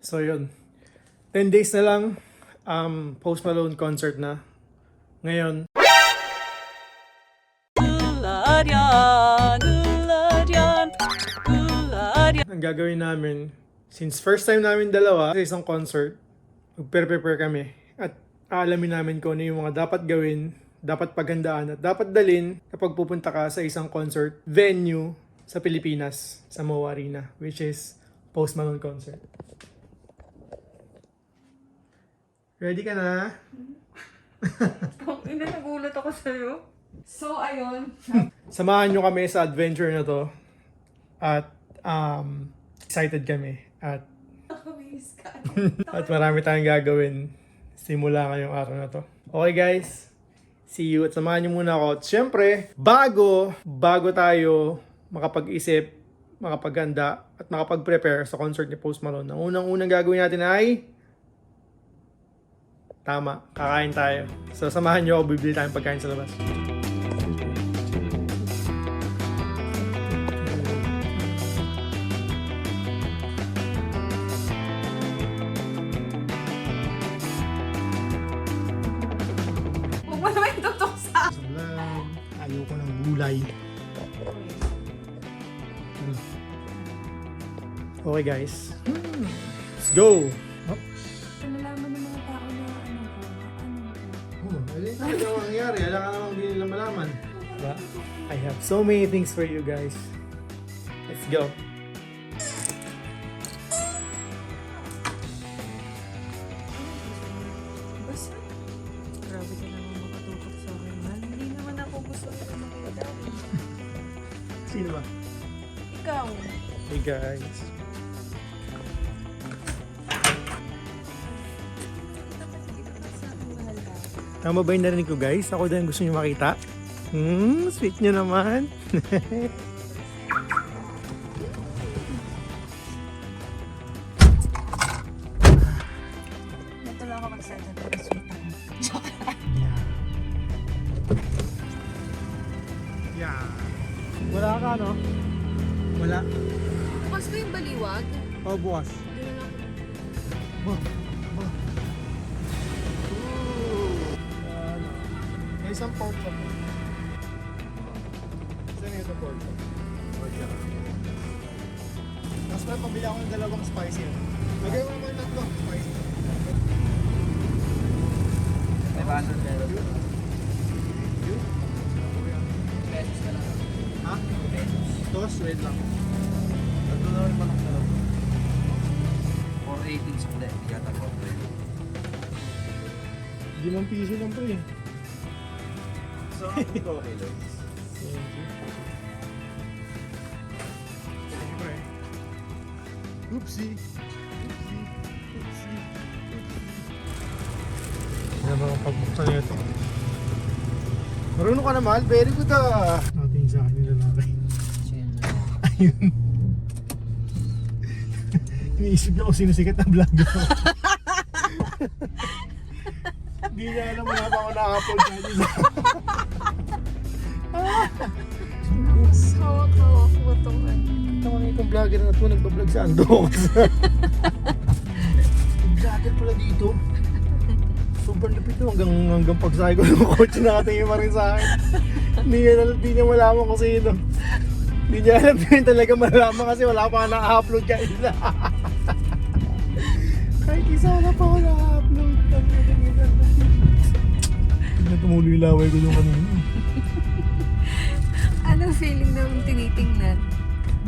So yun, 10 days na lang, Post Malone concert na. Ngayon, ang gagawin namin, since first time namin dalawa sa isang concert, mag-prepare kami at aalamin namin kung ano yung mga dapat gawin, dapat paghandaan at dapat dalin kapag pupunta ka sa isang concert venue sa Pilipinas, sa MOA Arena, which is Post Malone concert. Ready ka na? Ina, nagulat ako sa'yo. So, ayun. Samahan nyo kami sa adventure na to. At excited kami. At Nakamiss ka. At marami tayong gagawin simula ngayong araw na to. Okay guys, see you at samahan niyo muna ako. At syempre, bago tayo makapag-isip, makapaghanda at makapag-prepare sa concert ni Post Malone, ang unang gagawin natin ay tama, kakain tayo. So samahan niyo ako, bibili tayong pagkain sa labas. Huwag mo naman itutok sa akin. Sablay, ayoko ng gulay. Okay guys, let's go! Nalaman ng mga tao na Ano yung nangyari? Alam ka namang hindi nila malaman. Diba? I have so many things for you guys. Let's go. Basta. Grabe ka naman makatutok sa akin, man. Hindi naman ako gusto na makita. Sino ba? Ikaw. Hey guys. Tama ba yung narinig ko guys? Ako din gusto nyo makita? Sweet nyo naman. Ito lang ako mag-set up. Sweet ako. Yeah. Wala ka no? Wala. Bukas ba yung baliwag? Oh, bukas. May isang pork chop. Saan yung isang pork chop? Pork chop. Tapos may pabili ako ng dalawang spicy. Lagay mo naman yung tatlo. Spicy. 500 pesos. Pesos ka lang. Ha? Pesos. Tos, wait lang. Tatlo na rin manok na lang. 418 sa kulay. Hindi yata 420. 5 piso lang po eh. So, okay lang. Thank you. Thank you, pre. Oopsie. Oopsie. Oopsie. Yan mga pagbuksan nito. Marunong ka na mahal. Very good ah. Natin sa akin yung lalaki. Ayun. Iniisip niya kung sino sikat na vlogger. Hindi niya alam wala pa ako na-upload kanina. Hawak-hawak mo itong ano. Ito ko na itong vlogger na ito, nagbablog sa Andox. Yung vlogger pala dito. Sobrang lupit ito, hanggang pagsahay ko ng kotse natin yung rin sa akin. Hindi niya malaman kung sino. Hindi niya alam din talaga malaman kasi wala pa ka na-upload kanina. Kahit isa wala pa ako na-upload. Hindi tumulo yung laway ko nung kanina. Anong feeling naman tinitingnan?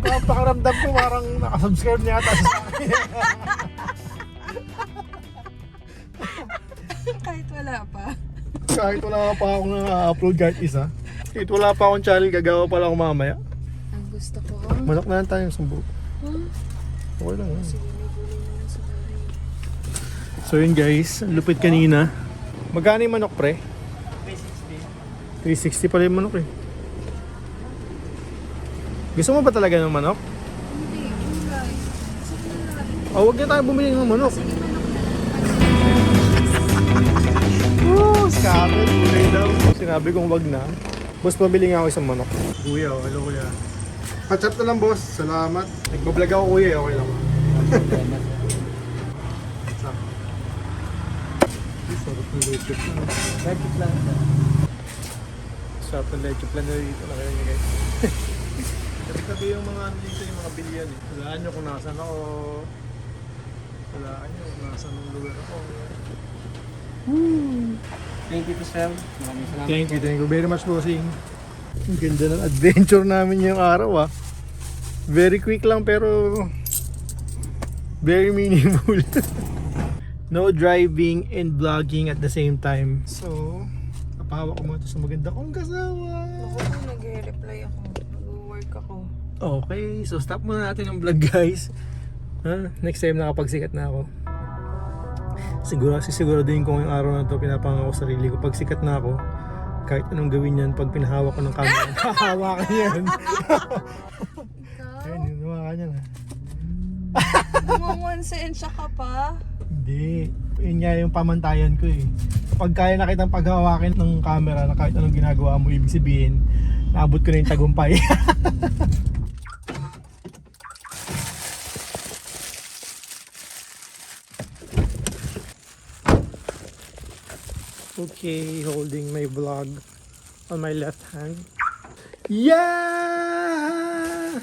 Pakaramdam ko parang nakasubscribe niya ata sa akin. Kahit wala pa. Kahit wala pa akong na-upload kahit isa. Kahit wala pa akong channel, gagawa pala ako mamaya. Ang gusto ko. Manok na lang tayo sa buo. Huh? Okay lang. Sige, may gulay na lang sa bahay. So yun guys, ang lupit kanina. Magkano yung manok pre? 360 pala yung manok eh. Gusto mo ba talaga ng manok? Hindi, gulay. Sige na lang. O wag na tayo bumili ng manok. Sige, manok na lang. Woo! Scammer, gulay daw. Sinabi kong wag na. Boss, pabili nga ako isang manok. Kuya, oh. Hello kuya. Catch up na lang boss, salamat. Nagbablog ako kuya, okay lang. Leche plan. Leche plan siya. Sarap ng leche plan na dito na kayo niya guys. Tabi-tabi yung mga ano dito, yung mga bilyan eh. Walaan nyo kung nasan ako. Walaan nyo kung nasan ang lugar ako. Thank you to Sel. Maraming salamat. Thank you very much, bossing. Ang ganda ng adventure namin yung araw ah. Very quick lang pero very meaningful. No driving and vlogging at the same time. So, kapahawak ko muna ito sa maganda kong kasama. Ako nag-reply ako. Nag-work ako. Okay, so stop muna natin ang vlog guys. Next time nakapagsikat na ako. Siguraduhin ko ngayong araw na ito, pinapangako sa sarili ko. Pag sikat na ako, kahit anong gawin yan, pag pinahawak ko ng camera, hahawakan yan. Ikaw? Ayun, yun, hawakan yan ha. Kumamonsensya ka pa? Hindi. Yun nga yung pamantayan ko eh. Kapag kaya na kitang paghawakin ng camera na kahit anong ginagawa mo, ibig sabihin, naabot ko na yung tagumpay. Okay, holding my vlog on my left hand. Yeah!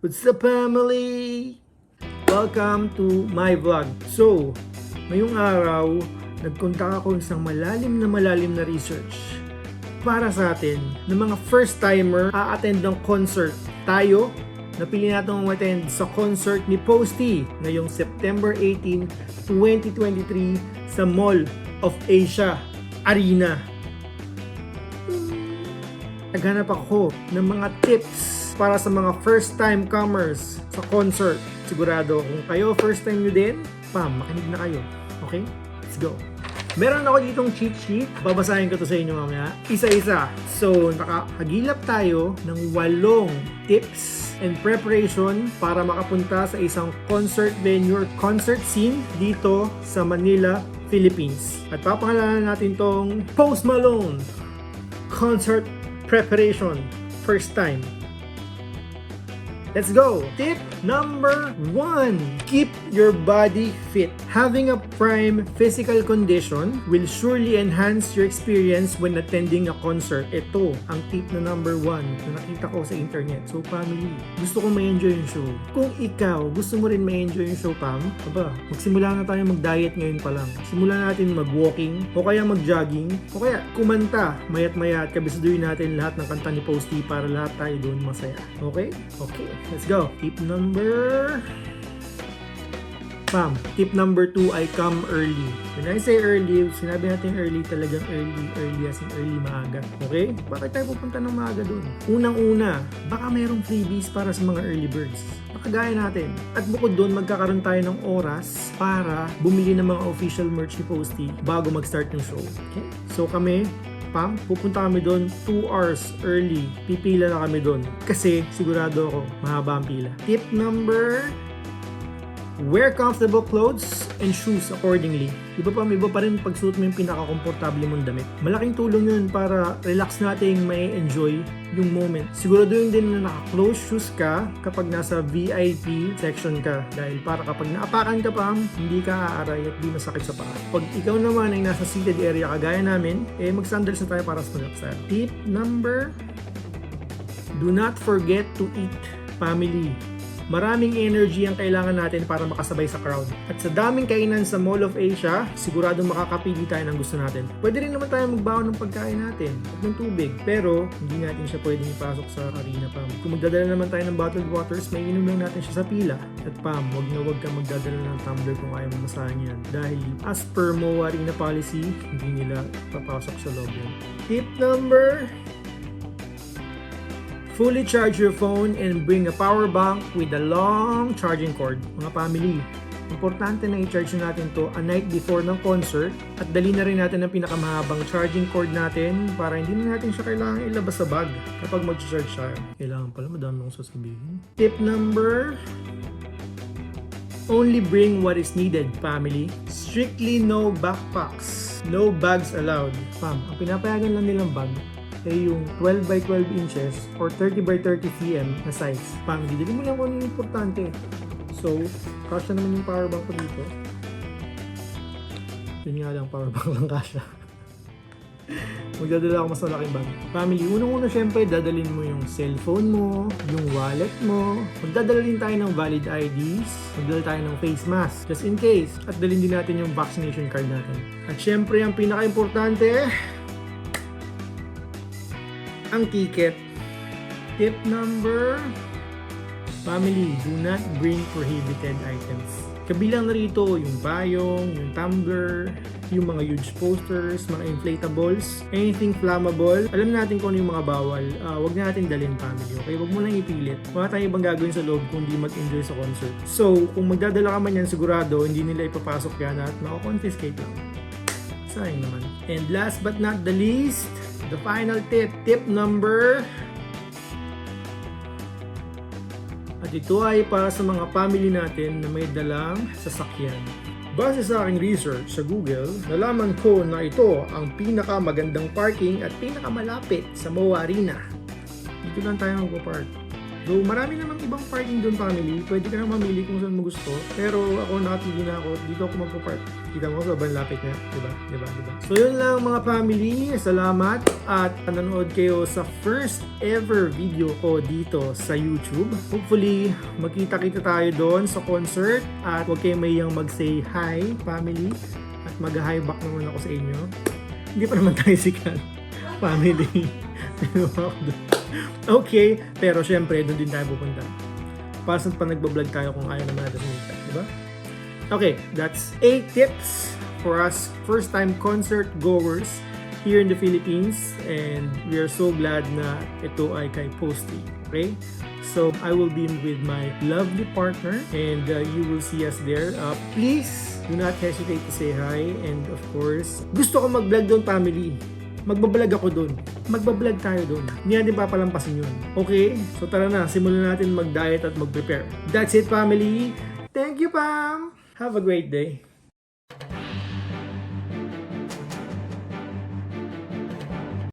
What's up family? Welcome to my vlog. So, ngayong araw, nagkontak ako isang malalim na research para sa atin ng mga first timer a-attend ng concert. Tayo, napili natin umattend sa concert ni Posty ngayong September 18, 2023 sa Mall of Asia Arena. Naghanap ako ng mga tips para sa mga first time comers sa concert. Sigurado kung kayo first time nyo din, makinig na kayo. Okay? Let's go! Meron ako ditong cheat sheet. Babasahin ko to sa inyo mamaya. Isa-isa. So, nakahagilap tayo ng 8 tips and preparation para makapunta sa isang concert venue or concert scene dito sa Manila, Philippines. At papangalanan natin tong Post Malone Concert Preparation First Time. Let's go! Tip number 1. Keep your body fit. Having a prime physical condition will surely enhance your experience when attending a concert. Ito ang tip na number 1 na nakita ko sa internet. So family, gusto kong ma-enjoy yung show. Kung ikaw gusto mo rin ma-enjoy yung show, Pam, magsimula na tayo mag-diet ngayon pa lang. Simulan natin mag-walking o kaya mag-jogging o kaya kumanta. Mayat-maya at kabisuduhin natin lahat ng kanta ni Posty para lahat tayo doon masaya. Okay? Okay. Let's go. Tip number... Tip number 2 ay come early. When I say early, sinabi natin early, talagang early as in early maaga. Okay? Bakit tayo pupunta ng maaga doon? Unang-una, baka mayroong freebies para sa mga early birds. Makagaya natin. At bukod doon, magkakaroon tayo ng oras para bumili ng mga official merch ni Posty bago mag-start yung show. Okay? So kami, pupunta kami doon 2 hours early. Pipila na kami doon. Kasi sigurado ako, mahaba ang pila. Tip number... Wear comfortable clothes and shoes accordingly. Iba pa rin pagsuot mo yung pinaka-komportable mong damit. Malaking tulong yun para relax nating may enjoy yung moment. Siguraduhin din na naka-close shoes ka kapag nasa VIP section ka. Dahil para kapag naapakan ka pa, hindi ka aaray at di masakit sa paa. Pag ikaw naman ay nasa seated area kagaya namin, mag-sandals na tayo para sa mag-upside. Tip number, do not forget to eat, family. Maraming energy ang kailangan natin para makasabay sa crowd. At sa daming kainan sa Mall of Asia, siguradong makakapili tayo ng gusto natin. Pwede rin naman tayo magbaon ng pagkain natin at ng tubig. Pero, hindi natin siya pwedeng ipasok sa arena, Pam. Kung magdadala naman tayo ng bottled waters, may inom lang natin siya sa pila. At Pam, wag kang magdadala ng tumbler kung ayaw mo masahan yan. Dahil as per MOA Arena policy, hindi nila papasok sa loob yan. Tip number... Fully charge your phone and bring a power bank with a long charging cord. Mga family, importante na i-charge natin to a night before ng concert at dali na rin natin ang pinakamahabang charging cord natin para hindi na natin siya kailangan ilabas sa bag kapag mag-charge siya. Kailangan pala, madami akong sasabihin. Tip number... Only bring what is needed, family. Strictly no backpacks. No bags allowed. Ang pinapayagan lang nilang bag ay yung 12 by 12 inches or 30 by 30 cm na size. Dili mo lang kung ano yung importante. So, So, kasya naman yung power bank ko dito. Yun nga lang, power bank lang kasya. Magdadala ako mas malaking bag. Family, unang-una syempre, dadalhin mo yung cellphone mo, yung wallet mo. Magdadala din tayo ng valid IDs. Magdala tayo ng face mask, just in case. At dalhin din natin yung vaccination card natin. At syempre, ang pinaka-importante, ang ticket. Tip number, family, do not bring prohibited items. Kabilang na rito yung payong, yung tumbler, yung mga huge posters, mga inflatables, anything flammable. Alam natin kung ano yung mga bawal. Huwag natin dalhin, family. Okay? Huwag mo nang ipilit. Wala tayong ibang gagawin sa loob kung hindi mag-enjoy sa concert. So, kung magdadala ka man yan, sigurado, hindi nila ipapasok yan at makakonfiscate lang. Sayang naman. And last but not the least, the final tip. Tip number... At ito ay para sa mga family natin na may dalang sasakyan. Base sa aking research sa Google, nalaman ko na ito ang pinakamagandang parking at pinakamalapit sa MOA Arena. Dito lang tayo magpa-park. Though marami namang ibang parking doon, family, pwede ka na mamili kung saan mo gusto. Pero ako nakapili na ako, dito ako magpa-park. Kita mo, sobrang lapit niya. Diba? So yun lang mga family, salamat at nanonood kayo sa first ever video ko dito sa YouTube. Hopefully, magkita-kita tayo doon sa concert at huwag kayong mayang mag-say hi, family. At mag-hi back naman ako sa inyo. Hindi pa naman tayo sikat, family. Okay, pero syempre, doon din tayo pupunta. Pasan pa nagbablog tayo kung ayaw naman natin sumita, di ba? Okay, that's 8 tips for us first-time concert goers here in the Philippines, and we are so glad na ito ay kay Posty. Okay? So, I will be with my lovely partner, and you will see us there. Please, do not hesitate to say hi, and of course, gusto ko mag-vlog doon, family. Magbablog ako doon. Magbablog tayo doon. Hindi natin papalampasin yun. Okay? So tara na, simulan natin mag-diet at mag-prepare. That's it, family. Thank you, Pam. Have a great day.